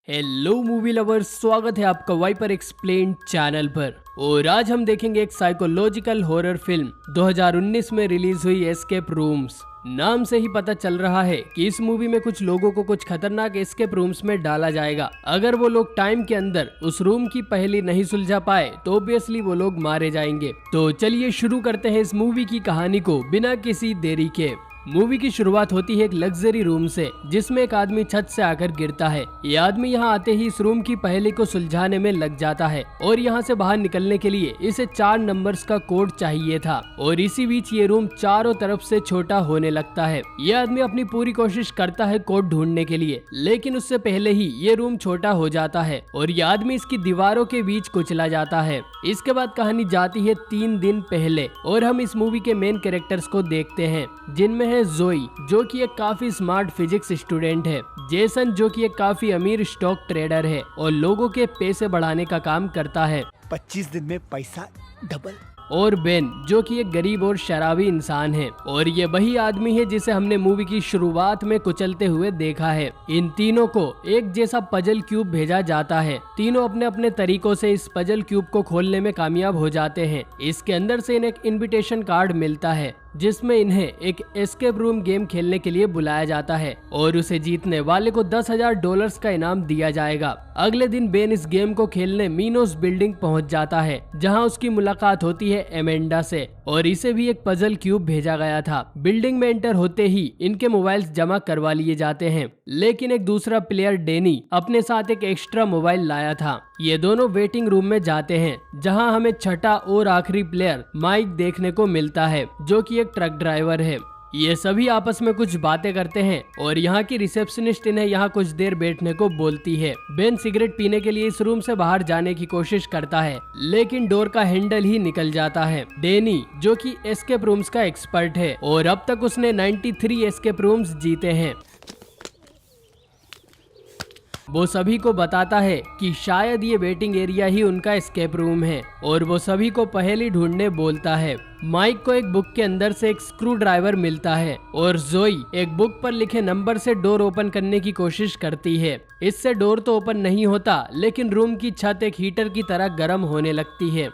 Hello movie lovers, स्वागत है आपका वाइपर एक्सप्लेन चैनल पर। और आज हम देखेंगे एक साइकोलॉजिकल हॉरर फिल्म 2019 में रिलीज हुई एस्केप रूम्स। नाम से ही पता चल रहा है कि इस मूवी में कुछ लोगों को कुछ खतरनाक एस्केप रूम्स में डाला जाएगा। अगर वो लोग टाइम के अंदर उस रूम की पहेली नहीं सुलझा पाए तो ऑब्वियसली वो लोग मारे जाएंगे। तो चलिए शुरू करते हैं इस मूवी की कहानी को बिना किसी देरी के। मूवी की शुरुआत होती है एक लग्जरी रूम से, जिसमें एक आदमी छत से आकर गिरता है। ये आदमी यहाँ आते ही इस रूम की पहेली को सुलझाने में लग जाता है और यहाँ से बाहर निकलने के लिए इसे 4 नंबर्स का कोड चाहिए था। और इसी बीच ये रूम चारों तरफ से छोटा होने लगता है। ये आदमी अपनी पूरी कोशिश करता है कोड ढूंढने के लिए, लेकिन उससे पहले ही ये रूम छोटा हो जाता है और ये आदमी इसकी दीवारों के बीच कुचला जाता है। इसके बाद कहानी जाती है 3 दिन पहले और हम इस मूवी के मेन कैरेक्टर्स को देखते हैं, जिनमें जोई जो कि एक काफी स्मार्ट फिजिक्स स्टूडेंट है, जेसन जो कि एक काफी अमीर स्टॉक ट्रेडर है और लोगों के पैसे बढ़ाने का काम करता है, 25 दिन में पैसा डबल, और बेन जो कि एक गरीब और शराबी इंसान है। और ये वही आदमी है जिसे हमने मूवी की शुरुआत में कुचलते हुए देखा है। इन तीनों को एक जैसा पजल क्यूब भेजा जाता है। तीनों अपने अपने तरीकों से इस पजल क्यूब को खोलने में कामयाब हो जाते हैं। इसके अंदर से इन्हें एक इनविटेशन कार्ड मिलता है जिसमें इन्हें एक एस्केप रूम गेम खेलने के लिए बुलाया जाता है और उसे जीतने वाले को $10,000 का इनाम दिया जाएगा। अगले दिन बेन इस गेम को खेलने मीनोस बिल्डिंग पहुंच जाता है, जहां उसकी मुलाकात होती है एमेंडा से और इसे भी एक पजल क्यूब भेजा गया था। बिल्डिंग में एंटर होते ही इनके मोबाइल्स जमा करवा लिए जाते हैं, लेकिन एक दूसरा प्लेयर डेनी अपने साथ एक एक्स्ट्रा मोबाइल लाया था। ये दोनों वेटिंग रूम में जाते हैं, जहां हमें छठा और आखिरी प्लेयर माइक देखने को मिलता है, जो कि एक ट्रक ड्राइवर है। ये सभी आपस में कुछ बातें करते हैं और यहाँ की रिसेप्शनिस्ट इन्हें यहाँ कुछ देर बैठने को बोलती है। बेन सिगरेट पीने के लिए इस रूम से बाहर जाने की कोशिश करता है, लेकिन डोर का हैंडल ही निकल जाता है। डेनी जो कि एस्केप रूम्स का एक्सपर्ट है और अब तक उसने 93 एस्केप रूम्स जीते हैं, वो सभी को बताता है कि शायद ये वेटिंग एरिया ही उनका एस्केप रूम है और वो सभी को पहेली ढूंढने बोलता है। माइक को एक बुक के अंदर से एक स्क्रू ड्राइवर मिलता है और जोई एक बुक पर लिखे नंबर से डोर ओपन करने की कोशिश करती है। इससे डोर तो ओपन नहीं होता, लेकिन रूम की छत एक हीटर की तरह गर्म होने लगती है।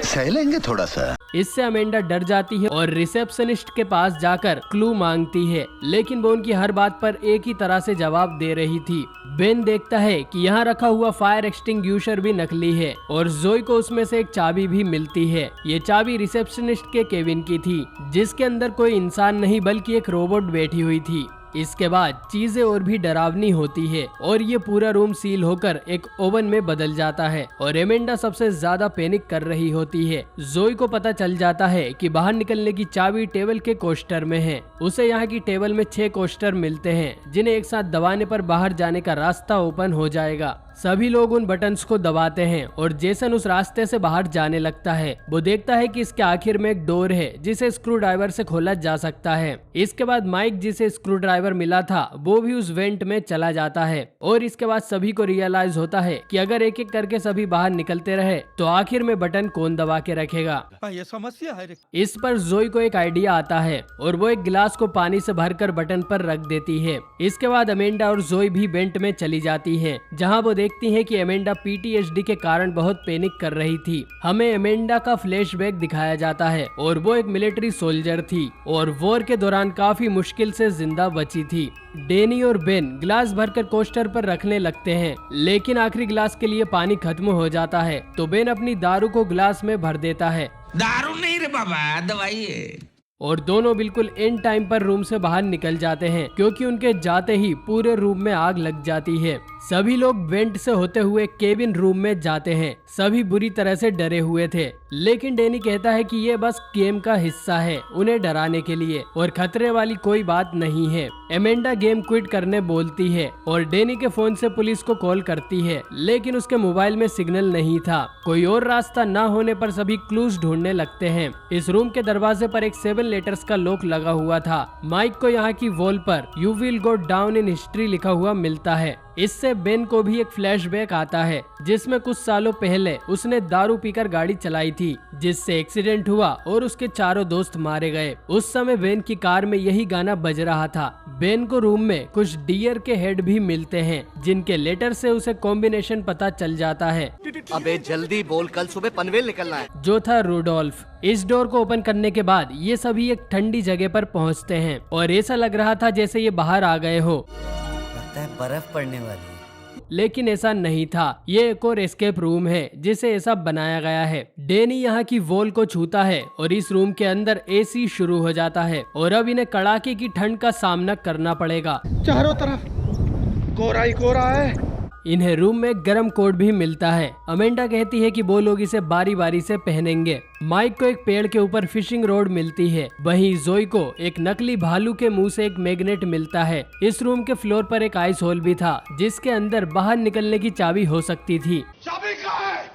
सह लेंगे थोड़ा सा। इससे अमेंडा डर जाती है और रिसेप्शनिस्ट के पास जाकर क्लू मांगती है, लेकिन वो उनकी हर बात पर एक ही तरह से जवाब दे रही थी। बेन देखता है कि यहाँ रखा हुआ फायर एक्सटिंग्विशर भी नकली है और जोई को उसमें से एक चाबी भी मिलती है। ये चाबी रिसेप्शनिस्ट के केबिन की थी, जिसके अंदर कोई इंसान नहीं बल्कि एक रोबोट बैठी हुई थी। इसके बाद चीजें और भी डरावनी होती है और ये पूरा रूम सील होकर एक ओवन में बदल जाता है और एमेंडा सबसे ज्यादा पैनिक कर रही होती है। जोई को पता चल जाता है कि बाहर निकलने की चाबी टेबल के कोस्टर में है। उसे यहाँ की टेबल में 6 कोस्टर मिलते हैं, जिन्हें एक साथ दबाने पर बाहर जाने का रास्ता ओपन हो जाएगा। सभी लोग उन बटन्स को दबाते हैं और जेसन उस रास्ते से बाहर जाने लगता है। वो देखता है कि इसके आखिर में एक डोर है जिसे स्क्रू ड्राइवर से खोला जा सकता है। इसके बाद माइक जिसे स्क्रू ड्राइवर मिला था वो भी उस वेंट में चला जाता है और इसके बाद सभी को रियलाइज होता है कि अगर एक एक करके सभी बाहर निकलते रहे तो आखिर में बटन कौन दबा के रखेगा। ये समस्या है। इस पर जोई को एक आइडिया आता है और वो एक गिलास को पानी से भरकर बटन पर रख देती है। इसके बाद अमेंडा और जोई भी वेंट में चली जाती है, जहाँ वो देखती है कि एमेंडा PTSD के कारण बहुत पैनिक कर रही थी। हमें एमेंडा का फ्लैशबैक दिखाया जाता है और वो एक मिलिट्री सोल्जर थी और वॉर के दौरान काफी मुश्किल से जिंदा बची थी। डेनी और बेन गिलास भरकर कोस्टर पर रखने लगते हैं, लेकिन आखिरी गिलास के लिए पानी खत्म हो जाता है तो बेन अपनी दारू को गिलास में भर देता है। दारू नहीं रे बाबा, दवाई है। और दोनों बिल्कुल एंड टाइम पर रूम से बाहर निकल जाते हैं, क्योंकि उनके जाते ही पूरे रूम में आग लग जाती है। सभी लोग वेंट से होते हुए केबिन रूम में जाते हैं। सभी बुरी तरह से डरे हुए थे, लेकिन डेनी कहता है कि ये बस गेम का हिस्सा है, उन्हें डराने के लिए और खतरे वाली कोई बात नहीं है। एमेंडा गेम क्विट करने बोलती है और डेनी के फोन से पुलिस को कॉल करती है, लेकिन उसके मोबाइल में सिग्नल नहीं था। कोई और रास्ता न होने पर सभी क्लूज ढूंढने लगते हैं। इस रूम के दरवाजे पर एक 7 लेटर्स का लॉक लगा हुआ था। माइक को यहाँ की वॉल पर "You will go down in history" लिखा हुआ मिलता है। इससे बेन को भी एक फ्लैशबैक आता है जिसमें कुछ सालों पहले उसने दारू पीकर गाड़ी चलाई थी जिससे एक्सीडेंट हुआ और उसके चारों दोस्त मारे गए। उस समय बेन की कार में यही गाना बज रहा था। बेन को रूम में कुछ डियर के हेड भी मिलते हैं जिनके लेटर से उसे कॉम्बिनेशन पता चल जाता है। अबे जल्दी बोल, कल सुबह पनवेल निकलना है। जो था रूडोल्फ। इस डोर को ओपन करने के बाद ये सभी एक ठंडी जगह पर पहुंचते हैं और ऐसा लग रहा था जैसे ये बाहर आ गए हो। लगता है बर्फ पड़ने वाली है। लेकिन ऐसा नहीं था। ये एक और एस्केप रूम है जिसे ऐसा बनाया गया है। डैनी यहाँ की वॉल को छूता है और इस रूम के अंदर एसी शुरू हो जाता है और अब इन्हें कड़ाके की ठंड का सामना करना पड़ेगा। चारों तरफ कोहरा ही कोहरा है। इन्हें रूम में गर्म कोट भी मिलता है। अमेंडा कहती है कि वो लोग इसे बारी बारी से पहनेंगे। माइक को एक पेड़ के ऊपर फिशिंग रॉड मिलती है। वहीं जोई को एक नकली भालू के मुंह से एक मैग्नेट मिलता है। इस रूम के फ्लोर पर एक आइस होल भी था जिसके अंदर बाहर निकलने की चाबी हो सकती थी। चाबी कहाँ है?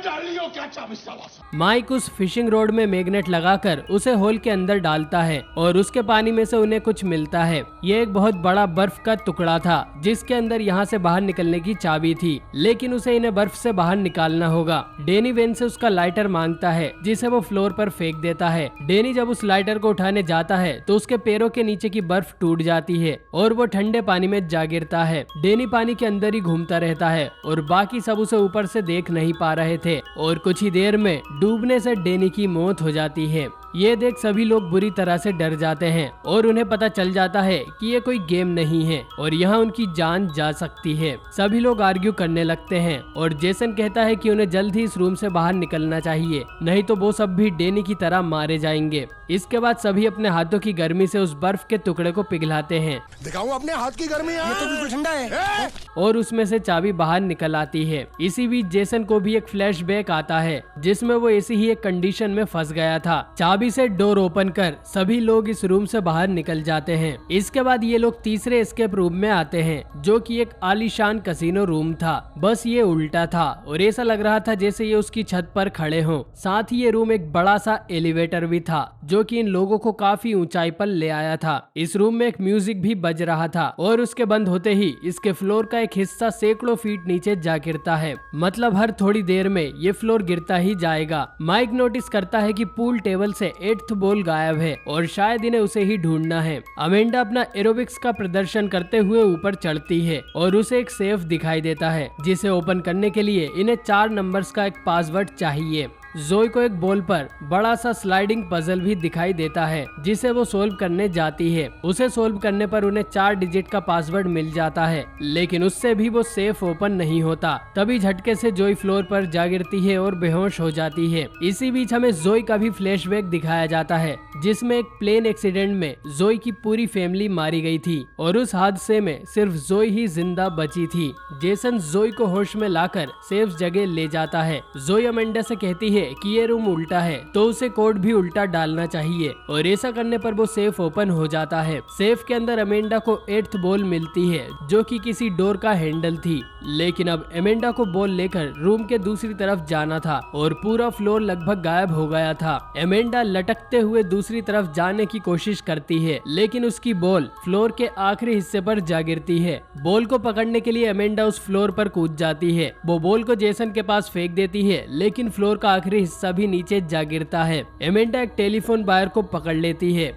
डाल लियो क्या चाबी साला? माइक उस फिशिंग रॉड में मैग्नेट लगाकर उसे होल के अंदर डालता है और उसके पानी में से उन्हें कुछ मिलता है। ये एक बहुत बड़ा बर्फ का टुकड़ा था जिसके अंदर यहाँ से बाहर निकलने की चाबी थी, लेकिन उसे इन्हें बर्फ से बाहर निकालना होगा। डेनी वेन से उसका लाइटर मांगता है जिसे वो फ्लोर पर फेंक देता है। डेनी जब उस लाइटर को उठाने जाता है तो उसके पैरों के नीचे की बर्फ टूट जाती है और वो ठंडे पानी में जा गिरता है। डेनी पानी के अंदर ही घूमता रहता है और बाकी सब उसे ऊपर से देख नहीं पा रहे थे और कुछ ही देर में डूबने से डेनी की मौत हो जाती है। ये देख सभी लोग बुरी तरह से डर जाते हैं और उन्हें पता चल जाता है कि ये कोई गेम नहीं है और यहाँ उनकी जान जा सकती है। सभी लोग आर्ग्यू करने लगते हैं और जेसन कहता है कि उन्हें जल्द ही इस रूम से बाहर निकलना चाहिए, नहीं तो वो सब भी डेनी की तरह मारे जाएंगे। इसके बाद सभी अपने हाथों की गर्मी से उस बर्फ के टुकड़े को पिघलाते हैं। दिखाऊं अपने हाथ की गर्मी? ये तो बिल्कुल ठंडा है। और उसमें से चाबी बाहर निकल आती है। इसी बीच जेसन को भी एक फ्लैशबैक आता है जिसमें वो ऐसी ही एक कंडीशन में फंस गया था। चाबी से डोर ओपन कर सभी लोग इस रूम से बाहर निकल जाते हैं। इसके बाद ये लोग तीसरे एस्केप रूम में आते हैं जो कि एक आलीशान कसिनो रूम था, बस ये उल्टा था और ऐसा लग रहा था जैसे ये उसकी छत पर खड़े हों। साथ ही ये रूम एक बड़ा सा एलिवेटर भी था जो कि इन लोगों को काफी ऊंचाई पर ले आया था। इस रूम में एक म्यूजिक भी बज रहा था और उसके बंद होते ही इसके फ्लोर का एक हिस्सा सैकड़ों फीट नीचे जा गिरता है, मतलब हर थोड़ी देर में ये फ्लोर गिरता ही जाएगा। माइक नोटिस करता है कि पूल टेबल से 8th बॉल गायब है और शायद इन्हें उसे ही ढूंढना है। अमेंडा अपना एरोबिक्स का प्रदर्शन करते हुए ऊपर चढ़ती है और उसे एक सेफ दिखाई देता है जिसे ओपन करने के लिए इन्हें 4 नंबर्स का एक पासवर्ड चाहिए। जोई को एक बॉल पर बड़ा सा स्लाइडिंग पजल भी दिखाई देता है जिसे वो सोल्व करने जाती है। उसे सोल्व करने पर उन्हें 4 डिजिट का पासवर्ड मिल जाता है, लेकिन उससे भी वो सेफ ओपन नहीं होता। तभी झटके से जोई फ्लोर पर जा गिरती है और बेहोश हो जाती है। इसी बीच हमें जोई का भी फ्लैशबैक दिखाया जाता है जिसमें एक प्लेन एक्सीडेंट में जोई की पूरी फैमिली मारी गई थी और उस हादसे में सिर्फ जोई ही जिंदा बची थी। जेसन जोई को होश में लाकर सेफ जगह ले जाता है। जोई अमेंडा से कहती है कि ये रूम उल्टा है तो उसे कोड भी उल्टा डालना चाहिए और ऐसा करने पर वो सेफ ओपन हो जाता है। सेफ के अंदर अमेंडा को 8th बॉल मिलती है जो कि किसी डोर का हैंडल थी, लेकिन अब अमेंडा को बॉल लेकर रूम के दूसरी तरफ जाना था और पूरा फ्लोर लगभग गायब हो गया था। अमेंडा लटकते हुए दूसरी तरफ जाने की कोशिश करती है, लेकिन उसकी बॉल फ्लोर के आखिरी हिस्से पर जा गिरती है। बॉल को पकड़ने के लिए अमेंडा उस फ्लोर पर कूद जाती है। वो बॉल को जेसन के पास फेंक देती है, लेकिन फ्लोर का आखिरी हिस्सा भी नीचे जा गिरता है। अमेंडा एक टेलीफोन वायर को पकड़ लेती है,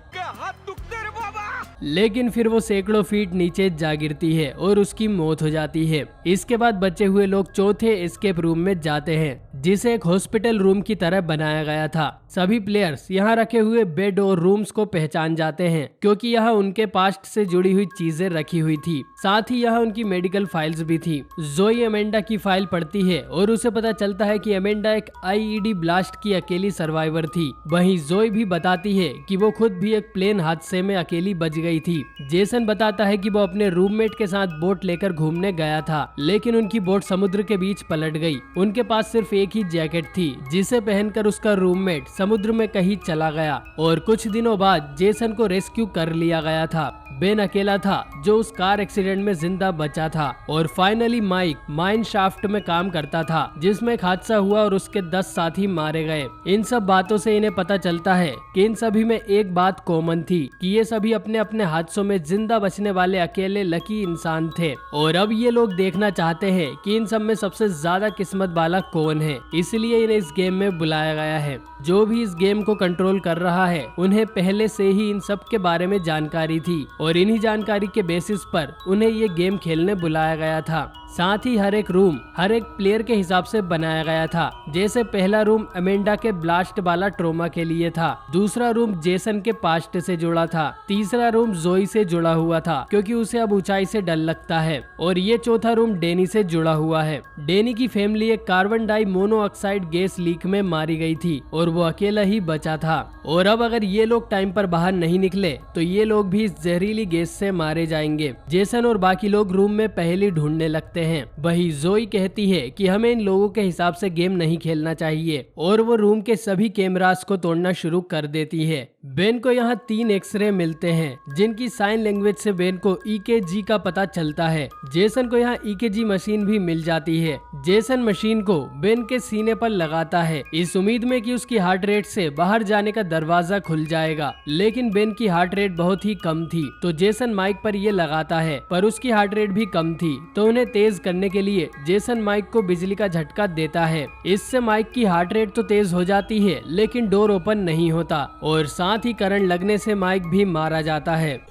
लेकिन फिर वो सैकड़ों फीट नीचे जा गिरती है और उसकी मौत हो जाती है। इसके बाद बचे हुए लोग चौथे एस्केप रूम में जाते हैं जिसे एक हॉस्पिटल रूम की तरह बनाया गया था। सभी प्लेयर्स यहाँ रखे हुए बेड और रूम्स को पहचान जाते हैं क्योंकि यहाँ उनके पास्ट से जुड़ी हुई चीजें रखी हुई थी, साथ ही यहाँ उनकी मेडिकल फाइल्स भी थी। जोई अमेंडा की फाइल पढ़ती है और उसे पता चलता है कि अमेंडा एक IED ब्लास्ट की अकेली सर्वाइवर थी। वहीं जोई भी बताती है कि वो खुद भी एक प्लेन हादसे में अकेली बच गई थी। जेसन बताता है कि वो अपने रूममेट के साथ बोट लेकर घूमने गया था, लेकिन उनकी बोट समुद्र के बीच पलट गई। उनके पास सिर्फ एक ही जैकेट थी जिसे पहनकर उसका रूममेट समुद्र में कहीं चला गया और कुछ दिनों बाद जेसन को रेस्क्यू कर लिया गया था। बेन अकेला था जो उस कार एक्सीडेंट में जिंदा बचा था। और फाइनली माइक माइन शाफ्ट में काम करता था जिसमें एक हादसा हुआ और उसके 10 साथी मारे गए। इन सब बातों से इन्हें पता चलता है कि इन सभी में एक बात कॉमन थी कि ये सभी अपने अपने हादसों में जिंदा बचने वाले अकेले लकी इंसान थे। और अब ये लोग देखना चाहते हैं कि इन सब में सबसे ज्यादा किस्मत वाला कौन है, इसलिए इन्हें इस गेम में बुलाया गया है। जो भी इस गेम को कंट्रोल कर रहा है उन्हें पहले से ही इन सब के बारे में जानकारी थी और इन्हीं जानकारी के बेसिस पर उन्हें ये गेम खेलने बुलाया गया था। साथ ही हर एक रूम हर एक प्लेयर के हिसाब से बनाया गया था। जैसे पहला रूम अमेंडा के ब्लास्ट वाला ट्रोमा के लिए था, दूसरा रूम जेसन के पास्ट से जुड़ा था, तीसरा रूम जोई से जुड़ा हुआ था क्योंकि उसे अब ऊंचाई से डर लगता है, और ये चौथा रूम डेनी से जुड़ा हुआ है। डेनी की फैमिली एक carbon di monoxide gas leak में मारी गई थी और वो अकेला ही बचा था। और अब अगर ये लोग टाइम पर बाहर नहीं निकले तो ये लोग भी इस जहरीली गैस से मारे जाएंगे। जेसन और बाकी लोग रूम में पहेली ढूंढने लगते हैं। वही जोई कहती है कि हमें इन लोगों के हिसाब से गेम नहीं खेलना चाहिए और वो रूम के सभी कैमरास को तोड़ना शुरू कर देती है। बेन को यहाँ 3 एक्सरे मिलते हैं जिनकी साइन लैंग्वेज से बेन को EKG का पता चलता है। जेसन को यहाँ EKG मशीन भी मिल जाती है। जेसन मशीन को बेन के सीने पर लगाता है इस उम्मीद में कि उसकी हार्ट रेट से बाहर जाने का दरवाजा खुल जाएगा, लेकिन बेन की हार्ट रेट बहुत ही कम थी तो जेसन माइक पर ये लगाता है पर उसकी हार्ट रेट भी कम थी तो उन्हें तेज करने के लिए जेसन माइक को बिजली का झटका देता है। इससे माइक की हार्ट रेट तो तेज हो जाती है लेकिन डोर ओपन नहीं होता और साथ ही करंट लगने से माइक भी मारा जाता है।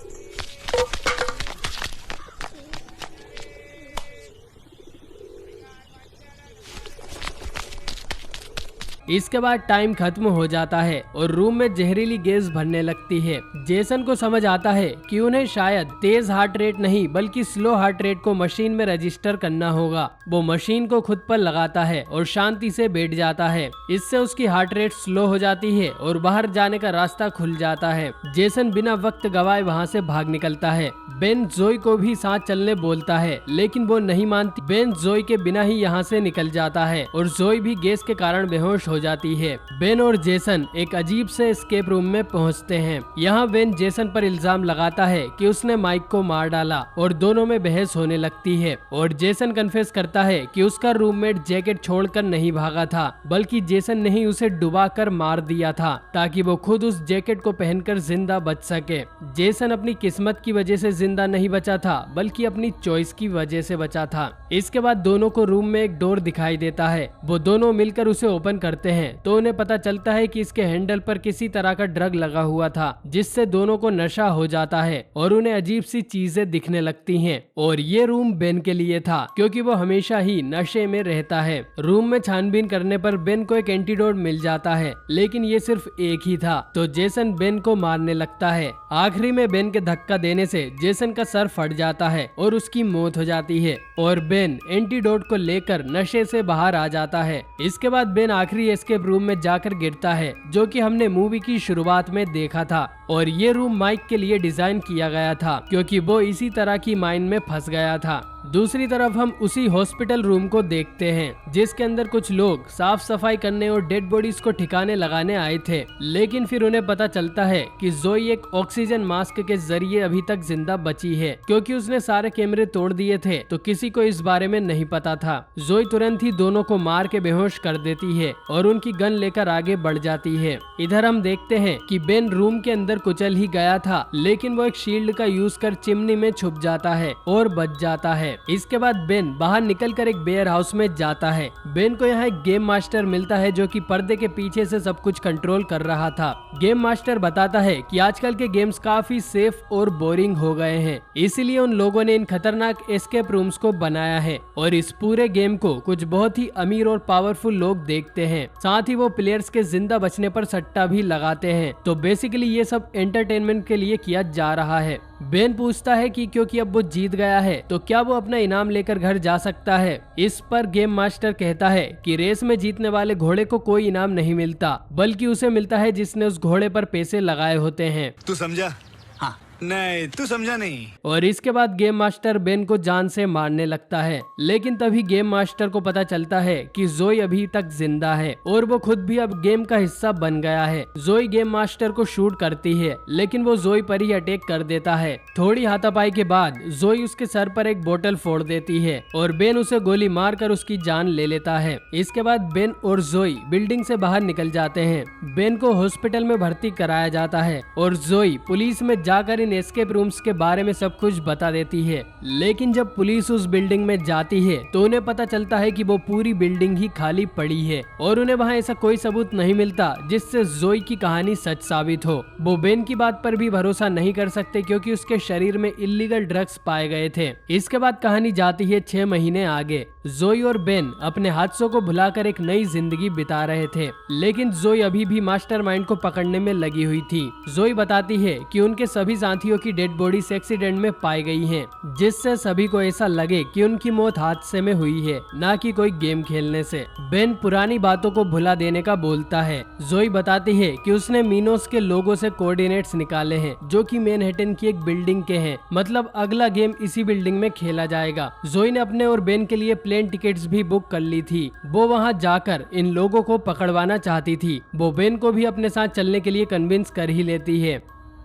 इसके बाद टाइम खत्म हो जाता है और रूम में जहरीली गैस भरने लगती है। जेसन को समझ आता है कि उन्हें शायद तेज हार्ट रेट नहीं बल्कि स्लो हार्ट रेट को मशीन में रजिस्टर करना होगा। वो मशीन को खुद पर लगाता है और शांति से बैठ जाता है। इससे उसकी हार्ट रेट स्लो हो जाती है और बाहर जाने का रास्ता खुल जाता है। जेसन बिना वक्त गवाए वहाँ से भाग निकलता है। बेन जोई को भी साथ चलने बोलता है लेकिन वो नहीं मानती। बेन जोई के बिना ही यहाँ से निकल जाता है और जोई भी गैस के कारण बेहोश हो जाती है। बेन और जेसन एक अजीब से एस्केप रूम में पहुंचते हैं। यहाँ बेन जेसन पर इल्जाम लगाता है कि उसने माइक को मार डाला और दोनों में बहस होने लगती है और जेसन कन्फेस करता है कि उसका रूममेट जैकेट छोड़कर नहीं भागा था बल्कि जेसन ने ही उसे डुबाकर मार दिया था ताकि वो खुद उस जैकेट को पहनकर जिंदा बच सके। जेसन अपनी किस्मत की वजह से जिंदा नहीं बचा था बल्कि अपनी चॉइस की वजह से बचा था। इसके बाद दोनों को रूम में एक डोर दिखाई देता है। वो दोनों मिलकर उसे ओपन करते हैं तो उन्हें पता चलता है कि इसके हैंडल पर किसी तरह का ड्रग लगा हुआ था जिससे दोनों को नशा हो जाता है और उन्हें अजीब सी चीजें दिखने लगती हैं। और ये रूम बेन के लिए था क्योंकि वो हमेशा ही नशे में रहता है। रूम में छानबीन करने पर बेन को एक एंटीडोट मिल जाता है लेकिन ये सिर्फ एक ही था तो जेसन बेन को मारने लगता है। आखिरी में बेन के धक्का देने से जेसन का सर फट जाता है और उसकी मौत हो जाती है और बेन एंटीडोट को लेकर नशे से बाहर आ जाता है। इसके बाद बेन आखिरी एस्केप रूम में जाकर गिरता है जो कि हमने मूवी की शुरुआत में देखा था और ये रूम माइक के लिए डिजाइन किया गया था क्योंकि वो इसी तरह की माइन में फंस गया था। दूसरी तरफ हम उसी हॉस्पिटल रूम को देखते हैं जिसके अंदर कुछ लोग साफ सफाई करने और डेड बॉडीज को ठिकाने लगाने आए थे, लेकिन फिर उन्हें पता चलता है कि जोई एक ऑक्सीजन मास्क के जरिए अभी तक जिंदा बची है क्योंकि उसने सारे कैमरे तोड़ दिए थे तो किसी को इस बारे में नहीं पता था। जोई तुरंत ही दोनों को मार के बेहोश कर देती है और उनकी गन लेकर आगे बढ़ जाती है। इधर हम देखते हैं कि बेन रूम के अंदर कुचल ही गया था लेकिन वो एक शील्ड का यूज कर चिमनी में छुप जाता है और बच जाता है। इसके बाद बेन बाहर निकलकर एक बेयर हाउस में जाता है। बेन को यहाँ एक गेम मास्टर मिलता है जो कि पर्दे के पीछे से सब कुछ कंट्रोल कर रहा था। गेम मास्टर बताता है कि आजकल के गेम्स काफी सेफ और बोरिंग हो गए हैं, इसीलिए उन लोगों ने इन खतरनाक एस्केप रूम्स को बनाया है और इस पूरे गेम को कुछ बहुत ही अमीर और पावरफुल लोग देखते हैं। साथ ही वो प्लेयर्स के जिंदा बचने पर सट्टा भी लगाते हैं। तो बेसिकली ये सब एंटरटेनमेंट के लिए किया जा रहा है। बेन पूछता है कि क्योंकि अब वो जीत गया है तो क्या वो अपना इनाम लेकर घर जा सकता है। इस पर गेम मास्टर कहता है कि रेस में जीतने वाले घोड़े को कोई इनाम नहीं मिलता बल्कि उसे मिलता है जिसने उस घोड़े पर पैसे लगाए होते हैं। तू समझा? हाँ, नहीं तू समझा नहीं। और इसके बाद गेम मास्टर बेन को जान से मारने लगता है, लेकिन तभी गेम मास्टर को पता चलता है कि जोई अभी तक जिंदा है और वो खुद भी अब गेम का हिस्सा बन गया है। जोई गेम मास्टर को शूट करती है, लेकिन वो जोई पर ही अटैक कर देता है। थोड़ी हाथापाई के बाद जोई उसके सर पर एक बोतल फोड़ देती है और बेन उसे गोली मारकर उसकी जान ले लेता है। इसके बाद बेन और जोई बिल्डिंग से बाहर निकल जाते हैं। बेन को हॉस्पिटल में भर्ती कराया जाता है और जोई पुलिस में जाकर इन एस्केप रूम्स के बारे में सब कुछ बता देती है। लेकिन जब पुलिस उस बिल्डिंग में जाती है तो उन्हें पता चलता है कि वो पूरी बिल्डिंग ही खाली पड़ी है और उन्हें वहाँ ऐसा कोई सबूत नहीं मिलता जिससे जोई की कहानी सच साबित हो। वो बेन की बात पर भी भरोसा नहीं कर सकते क्योंकि उसके शरीर में इल्लीगल ड्रग्स पाए गए थे। इसके बाद कहानी जाती है 6 महीने आगे। जोई और बेन अपने हादसों को भुलाकर एक नई जिंदगी बिता रहे थे, लेकिन जोई अभी भी मास्टरमाइंड को पकड़ने में लगी हुई थी। जोई बताती है कि उनके सभी साथियों की डेड बॉडीज एक्सीडेंट में पाई गई हैं, जिससे सभी को ऐसा लगे कि उनकी मौत हादसे में हुई है, ना कि कोई गेम खेलने से। बेन पुरानी बातों को भुला देने का बोलता है। जोई बताती है कि उसने मीनोस के लोगों से कोऑर्डिनेट्स निकाले हैं जो कि मैनहट्टन की एक बिल्डिंग के हैं, मतलब अगला गेम इसी बिल्डिंग में खेला जाएगा। जोई ने अपने और बेन के लिए प्लेन टिकट्स भी बुक कर ली थी। वो वहां जाकर इन लोगों को पकड़वाना चाहती थी। वो बेन को भी अपने साथ चलने के लिए कन्विंस कर ही लेती है।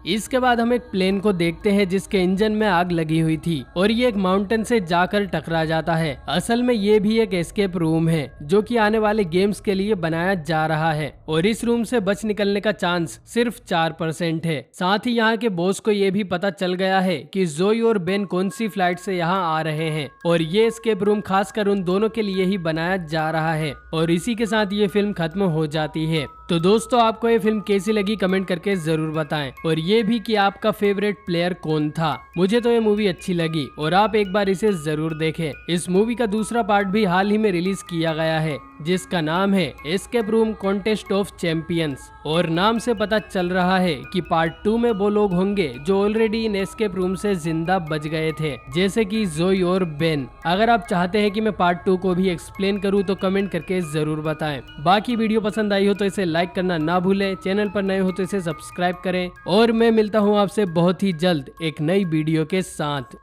इसके बाद हम एक प्लेन को देखते हैं जिसके इंजन में आग लगी हुई थी और ये एक माउंटेन से जाकर टकरा जाता है। असल में ये भी एक एस्केप रूम है जो कि आने वाले गेम्स के लिए बनाया जा रहा है और इस रूम से बच निकलने का चांस सिर्फ 4% है। साथ ही यहाँ के बॉस को ये भी पता चल गया है कि जोई और बेन कौन सी फ्लाइट से यहाँ आ रहे हैं और ये एस्केप रूम खासकर उन दोनों के लिए ही बनाया जा रहा है। और इसी के साथ ये फिल्म खत्म हो जाती है। तो दोस्तों, आपको ये फिल्म कैसी लगी कमेंट करके जरूर बताएं और ये भी कि आपका फेवरेट प्लेयर कौन था। मुझे तो ये मूवी अच्छी लगी और आप एक बार इसे जरूर देखें। इस मूवी का दूसरा पार्ट भी हाल ही में रिलीज किया गया है जिसका नाम है escape room contest of champions और नाम से पता चल रहा है कि पार्ट 2 में वो लोग होंगे जो ऑलरेडी इन एस्केप रूम से जिंदा बच गए थे, जैसे कि जोई और बेन। अगर आप चाहते हैं कि मैं पार्ट 2 को भी एक्सप्लेन करूं तो कमेंट करके जरूर बताएं। बाकी वीडियो पसंद आई हो तो इसे लाइक करना ना भूलें, चैनल पर नए हो तो इसे सब्सक्राइब करें और मैं मिलता हूं आपसे बहुत ही जल्द एक नई वीडियो के साथ।